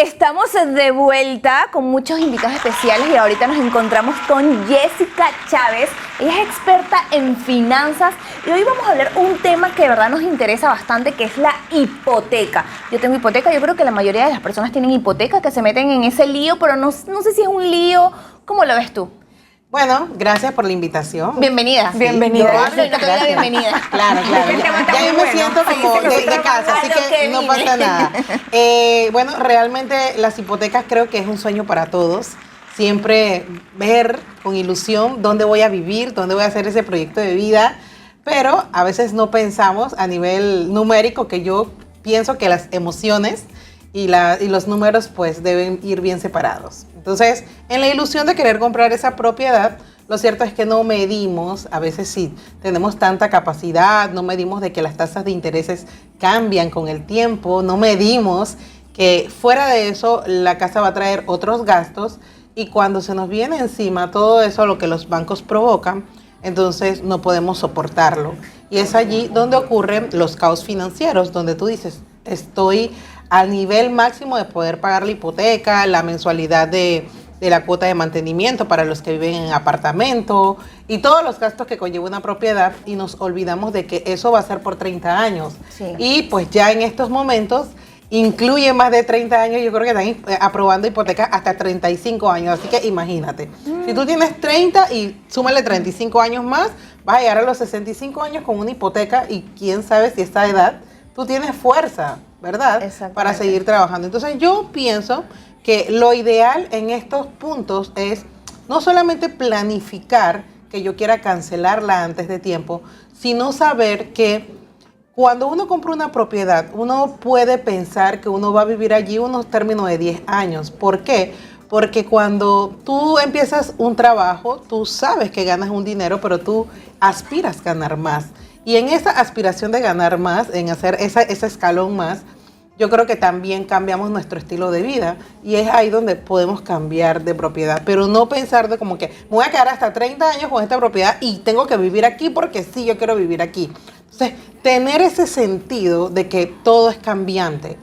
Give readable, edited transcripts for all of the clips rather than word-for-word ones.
Estamos de vuelta con muchos invitados especiales y ahorita nos encontramos con Jessica Chávez. Ella es experta en finanzas y hoy vamos a hablar un tema que de verdad nos interesa bastante, que es la hipoteca. Yo tengo hipoteca, yo creo que la mayoría de las personas tienen hipoteca, que se meten en ese lío, pero no sé si es un lío. ¿Cómo lo ves tú? Bueno, gracias por la invitación. Bienvenida. Sí, bienvenida. yo hablo y no te doy la bienvenida. Claro. Ya yo me siento como de casa, así que no pasa nada. Bueno, realmente las hipotecas creo que es un sueño para todos. Siempre ver con ilusión dónde voy a vivir, dónde voy a hacer ese proyecto de vida. Pero a veces no pensamos a nivel numérico, que yo pienso que las emociones y los números pues deben ir bien separados. Entonces, en la ilusión de querer comprar esa propiedad, lo cierto es que no medimos, a veces sí, tenemos tanta capacidad, no medimos de que las tasas de intereses cambian con el tiempo, no medimos que fuera de eso la casa va a traer otros gastos y cuando se nos viene encima todo eso, lo que los bancos provocan, entonces no podemos soportarlo. Y es allí donde ocurren los caos financieros, donde tú dices, estoy al nivel máximo de poder pagar la hipoteca, la mensualidad de la cuota de mantenimiento para los que viven en apartamento y todos los gastos que conlleva una propiedad y nos olvidamos de que eso va a ser por 30 años. Sí. Y pues ya en estos momentos incluye más de 30 años, yo creo que están aprobando hipotecas hasta 35 años, así que imagínate. Si tú tienes 30 y súmale 35 años más, vas a llegar a los 65 años con una hipoteca y quién sabe si a esta edad tú tienes fuerza, ¿verdad? Para seguir trabajando. Entonces yo pienso que lo ideal en estos puntos es no solamente planificar que yo quiera cancelarla antes de tiempo, sino saber que cuando uno compra una propiedad, uno puede pensar que uno va a vivir allí unos términos de 10 años. ¿Por qué? Porque cuando tú empiezas un trabajo, tú sabes que ganas un dinero, pero tú aspiras a ganar más. Y en esa aspiración de ganar más, en hacer ese escalón más, yo creo que también cambiamos nuestro estilo de vida y es ahí donde podemos cambiar de propiedad, pero no pensar de como que me voy a quedar hasta 30 años con esta propiedad y tengo que vivir aquí porque sí, yo quiero vivir aquí. Entonces, tener ese sentido de que todo es cambiante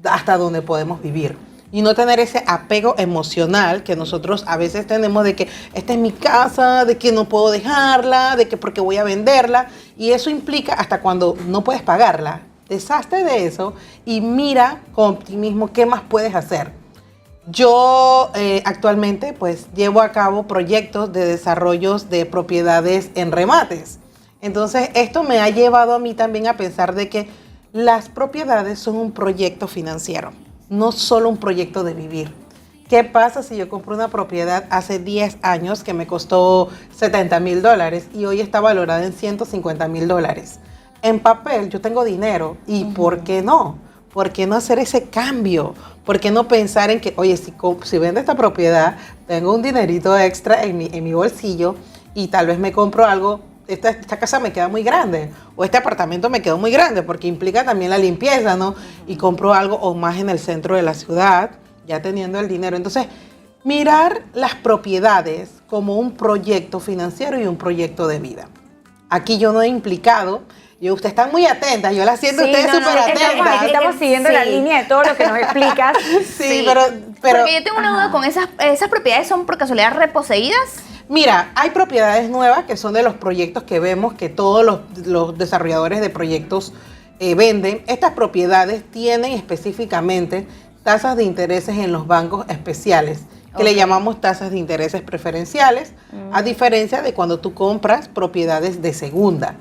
hasta donde podemos vivir. Y no tener ese apego emocional que nosotros a veces tenemos de que esta es mi casa, de que no puedo dejarla, de que porque voy a venderla. Y eso implica hasta cuando no puedes pagarla. Deshazte de eso y mira con optimismo qué más puedes hacer. Yo actualmente pues llevo a cabo proyectos de desarrollos de propiedades en remates. Entonces esto me ha llevado a mí también a pensar de que las propiedades son un proyecto financiero. No solo un proyecto de vivir. ¿Qué pasa si yo compro una propiedad hace 10 años que me costó $70,000 y hoy está valorada en $150,000? En papel yo tengo dinero y ¿por qué no? ¿Por qué no hacer ese cambio? ¿Por qué no pensar en que, oye, si vendo esta propiedad, tengo un dinerito extra en mi bolsillo y tal vez me compro algo? Esta casa me queda muy grande o este apartamento me quedó muy grande porque implica también la limpieza, ¿no? Y compro algo o más en el centro de la ciudad, ya teniendo el dinero. Entonces, mirar las propiedades como un proyecto financiero y un proyecto de vida. Aquí yo no he implicado, ustedes están muy atentas, yo las siento ustedes súper atentas. Estamos siguiendo la línea de todo lo que nos explicas. Sí, pero porque yo tengo una duda con esas propiedades, ¿son por casualidad reposeídas? Mira, hay propiedades nuevas que son de los proyectos que vemos que todos los desarrolladores de proyectos venden. Estas propiedades tienen específicamente tasas de intereses en los bancos especiales, que le llamamos tasas de intereses preferenciales, a diferencia de cuando tú compras propiedades de segunda.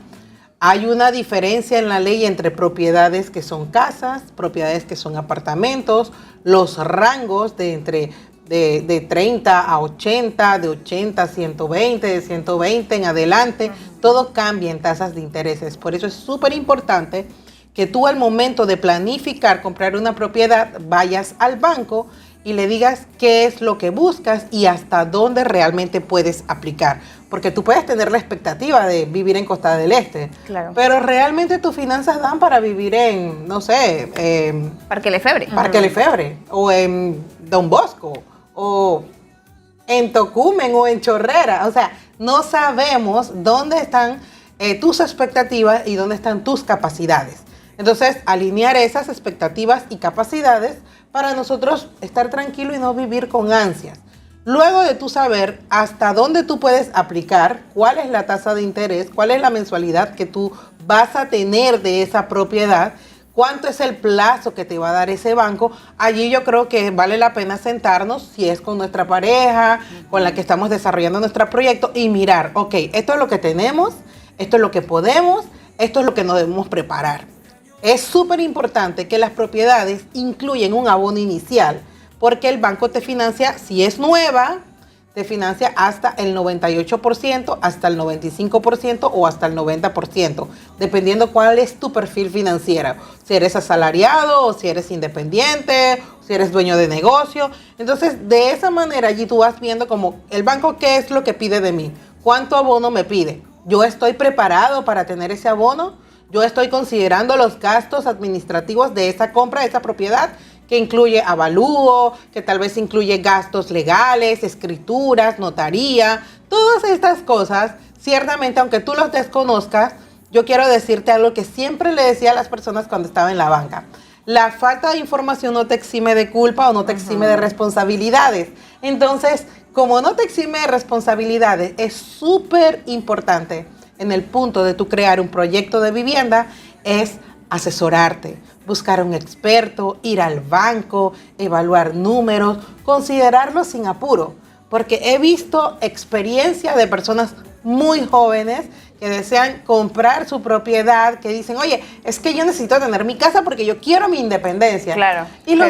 Hay una diferencia en la ley entre propiedades que son casas, propiedades que son apartamentos, los rangos de 30 a 80, de 80 a 120, de 120 en adelante, todo cambia en tasas de intereses. Por eso es súper importante que tú al momento de planificar comprar una propiedad vayas al banco y le digas qué es lo que buscas y hasta dónde realmente puedes aplicar. Porque tú puedes tener la expectativa de vivir en Costa del Este, claro, pero realmente tus finanzas dan para vivir en, no sé, Parque Lefebvre. Parque Lefebvre, o en Don Bosco, o en Tocumen, o en Chorrera. O sea, no sabemos dónde están tus expectativas y dónde están tus capacidades. Entonces, alinear esas expectativas y capacidades para nosotros estar tranquilos y no vivir con ansias. Luego de tú saber hasta dónde tú puedes aplicar, cuál es la tasa de interés, cuál es la mensualidad que tú vas a tener de esa propiedad, cuánto es el plazo que te va a dar ese banco, allí yo creo que vale la pena sentarnos, si es con nuestra pareja, con la que estamos desarrollando nuestro proyecto, y mirar, ok, esto es lo que tenemos, esto es lo que podemos, esto es lo que nos debemos preparar. Es súper importante que las propiedades incluyen un abono inicial, porque el banco te financia, si es nueva, te financia hasta el 98%, hasta el 95% o hasta el 90%, dependiendo cuál es tu perfil financiero. Si eres asalariado o si eres independiente, si eres dueño de negocio. Entonces, de esa manera allí tú vas viendo como el banco qué es lo que pide de mí, cuánto abono me pide. Yo estoy preparado para tener ese abono, yo estoy considerando los gastos administrativos de esa compra, de esa propiedad, que incluye avalúo, que tal vez incluye gastos legales, escrituras, notaría, todas estas cosas. Ciertamente, aunque tú los desconozcas, yo quiero decirte algo que siempre le decía a las personas cuando estaba en la banca. La falta de información no te exime de culpa o no te exime de responsabilidades. Entonces, como no te exime de responsabilidades, es súper importante en el punto de tú crear un proyecto de vivienda, es asesorarte, buscar a un experto, ir al banco, evaluar números, considerarlo sin apuro, porque he visto experiencia de personas muy jóvenes que desean comprar su propiedad, que dicen, oye, es que yo necesito tener mi casa porque yo quiero mi independencia. Claro. Y lo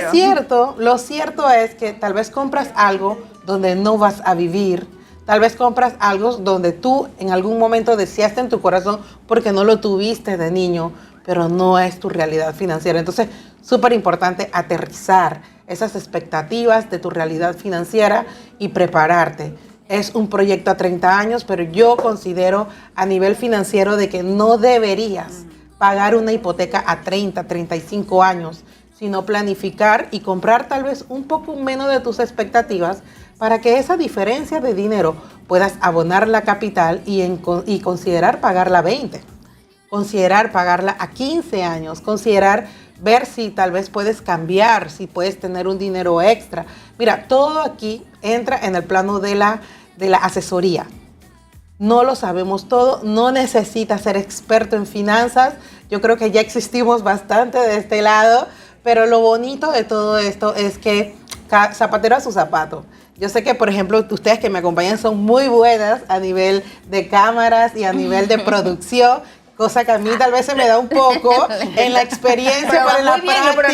cierto es que tal vez compras algo donde no vas a vivir. Tal vez compras algo donde tú en algún momento deseaste en tu corazón porque no lo tuviste de niño, pero no es tu realidad financiera. Entonces, súper importante aterrizar esas expectativas de tu realidad financiera y prepararte. Es un proyecto a 30 años, pero yo considero a nivel financiero de que no deberías pagar una hipoteca a 30, 35 años, sino planificar y comprar tal vez un poco menos de tus expectativas para que esa diferencia de dinero puedas abonar la capital y considerar pagarla a 20. Considerar pagarla a 15 años, considerar ver si tal vez puedes cambiar, si puedes tener un dinero extra. Mira, todo aquí entra en el plano de la asesoría. No lo sabemos todo, no necesitas ser experto en finanzas. Yo creo que ya existimos bastante de este lado, pero lo bonito de todo esto es que zapatero a su zapato. Yo sé que, por ejemplo, ustedes que me acompañan son muy buenas a nivel de cámaras y a nivel de producción, cosa que a mí tal vez se me da un poco en la experiencia, pero en la práctica. Pero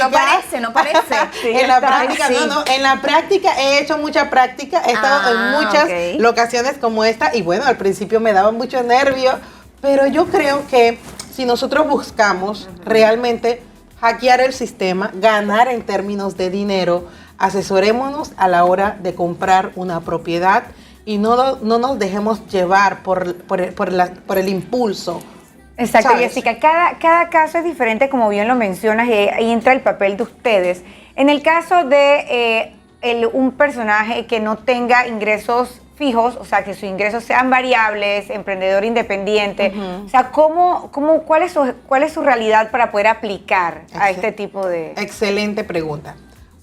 no parece. Sí, en la práctica, sí. en la práctica he hecho mucha práctica, he estado en muchas locaciones como esta y bueno, al principio me daba mucho nervio, pero yo creo que si nosotros buscamos realmente hackear el sistema, ganar en términos de dinero, asesorémonos a la hora de comprar una propiedad y no nos dejemos llevar por el impulso. Exacto, ¿Sabes? Jessica, cada caso es diferente, como bien lo mencionas, y ahí entra el papel de ustedes. En el caso de un personaje que no tenga ingresos fijos, o sea, que sus ingresos sean variables, emprendedor independiente, o sea, ¿cuál es su realidad para poder aplicar a este tipo de...? Excelente pregunta.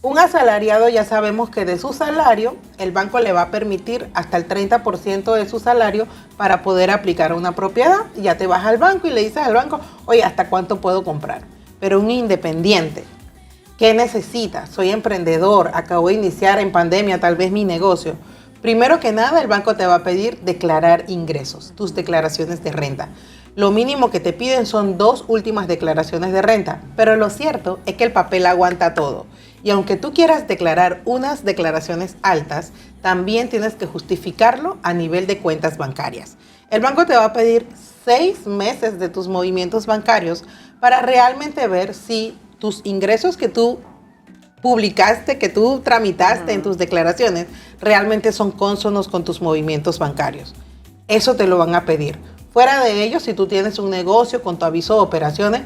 Un asalariado ya sabemos que de su salario, el banco le va a permitir hasta el 30% de su salario para poder aplicar a una propiedad. Y ya te vas al banco y le dices al banco, oye, ¿hasta cuánto puedo comprar? Pero un independiente, ¿qué necesita? Soy emprendedor, acabo de iniciar en pandemia tal vez mi negocio. Primero que nada, el banco te va a pedir declarar ingresos, tus declaraciones de renta. Lo mínimo que te piden son 2 últimas declaraciones de renta, pero lo cierto es que el papel aguanta todo. Y aunque tú quieras declarar unas declaraciones altas, también tienes que justificarlo a nivel de cuentas bancarias. El banco te va a pedir 6 meses de tus movimientos bancarios para realmente ver si tus ingresos que tú publicaste, que tú tramitaste en tus declaraciones, realmente son cónsonos con tus movimientos bancarios. Eso te lo van a pedir. Fuera de ello, si tú tienes un negocio con tu aviso de operaciones,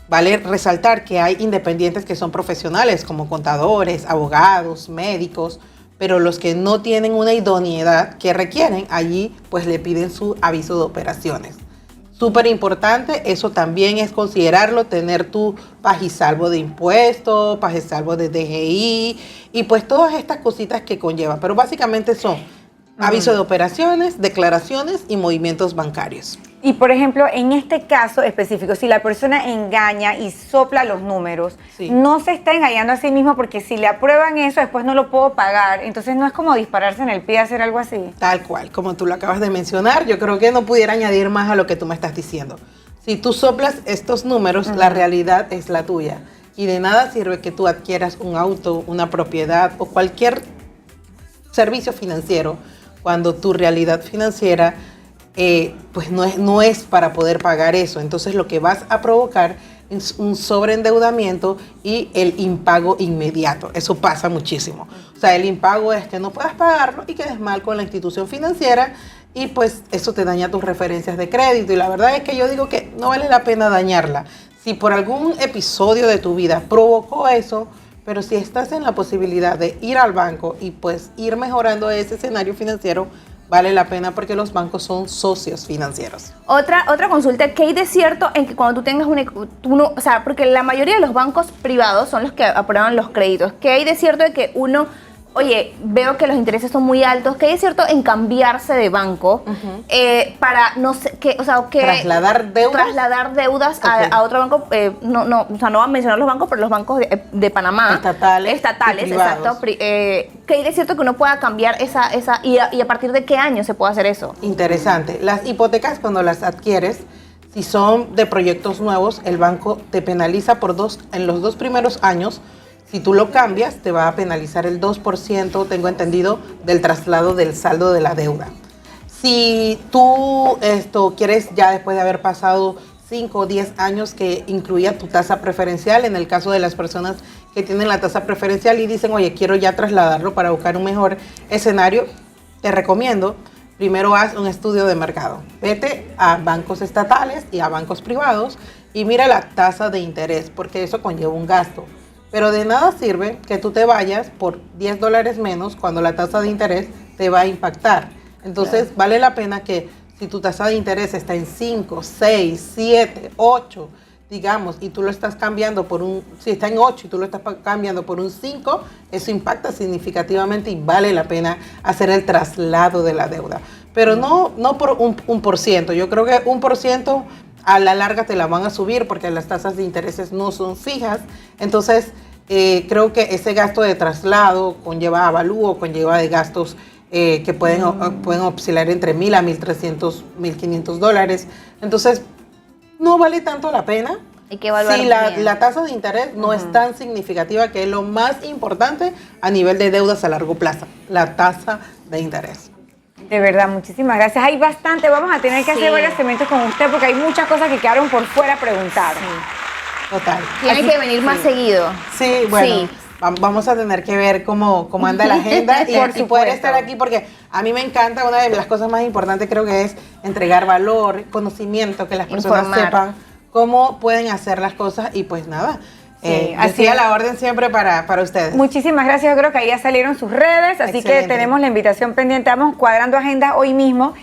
vale resaltar que hay independientes que son profesionales, como contadores, abogados, médicos, pero los que no tienen una idoneidad que requieren, allí pues le piden su aviso de operaciones. súper importante, eso también es considerarlo, tener tu pagisalvo de impuestos, pagisalvo de DGI y pues todas estas cositas que conlleva. Pero básicamente son aviso de operaciones, declaraciones y movimientos bancarios. Y por ejemplo, en este caso específico, si la persona engaña y sopla los números, Sí. no se está engañando a sí mismo porque si le aprueban eso, después no lo puedo pagar. Entonces no es como dispararse en el pie hacer algo así. Tal cual, como tú lo acabas de mencionar, yo creo que no pudiera añadir más a lo que tú me estás diciendo. Si tú soplas estos números, la realidad es la tuya. Y de nada sirve que tú adquieras un auto, una propiedad o cualquier servicio financiero cuando tu realidad financiera pues no es para poder pagar eso. Entonces lo que vas a provocar es un sobreendeudamiento y el impago inmediato. Eso pasa muchísimo. O sea, el impago es que no puedas pagarlo y quedes mal con la institución financiera y pues eso te daña tus referencias de crédito. Y la verdad es que yo digo que no vale la pena dañarla. Si por algún episodio de tu vida provocó eso, pero si estás en la posibilidad de ir al banco y pues ir mejorando ese escenario financiero, vale la pena porque los bancos son socios financieros. Otra consulta, ¿qué hay de cierto en que cuando tú tengas o sea, porque la mayoría de los bancos privados son los que aprueban los créditos, ¿qué hay de cierto de que uno, oye, veo que los intereses son muy altos, ¿qué hay de cierto en cambiarse de banco para, no sé, que, o sea, que... ¿Trasladar deudas? Trasladar deudas a otro banco, o sea, no van a mencionar los bancos, pero los bancos de Panamá. Estatales y privados. Exacto. ¿Qué hay de cierto que uno pueda cambiar y a partir de qué año se puede hacer eso? Interesante. Las hipotecas cuando las adquieres, si son de proyectos nuevos, el banco te penaliza en los 2 primeros años. Si tú lo cambias, te va a penalizar el 2%, tengo entendido, del traslado del saldo de la deuda. Si tú quieres ya después de haber pasado 5 o 10 años que incluya tu tasa preferencial, en el caso de las personas que tienen la tasa preferencial y dicen, oye, quiero ya trasladarlo para buscar un mejor escenario, te recomiendo, primero haz un estudio de mercado. Vete a bancos estatales y a bancos privados y mira la tasa de interés, porque eso conlleva un gasto. Pero de nada sirve que tú te vayas por $10 menos cuando la tasa de interés te va a impactar. Entonces, vale la pena que si tu tasa de interés está en 5, 6, 7, 8, digamos, y tú lo estás cambiando si está en 8 y tú lo estás cambiando por un 5, eso impacta significativamente y vale la pena hacer el traslado de la deuda. Pero no por un por ciento. Yo creo que 1% a la larga te la van a subir porque las tasas de intereses no son fijas. Entonces, creo que ese gasto de traslado conlleva avalúo, conlleva de gastos que pueden oscilar entre $1,000 a $1,300, $1,500. Entonces, no vale tanto la pena. Hay que evaluar si bien. la tasa de interés no es tan significativa, que es lo más importante a nivel de deudas a largo plazo, la tasa de interés. De verdad, muchísimas gracias. Hay bastante, vamos a tener que hacer varios segmentos con usted porque hay muchas cosas que quedaron por fuera preguntar. Total. Tiene que venir más seguido. Sí, bueno, Sí. vamos a tener que ver cómo anda la agenda y Por poder supuesto. estar aquí porque a mí me encanta, una de las cosas más importantes creo que es entregar valor, conocimiento, que las personas Informar. sepan cómo pueden hacer las cosas y pues nada, Sí, así así a es. la orden siempre para ustedes. Muchísimas gracias, yo creo que ahí ya salieron sus redes, así que Excelente. tenemos la invitación pendiente, vamos cuadrando agendas hoy mismo.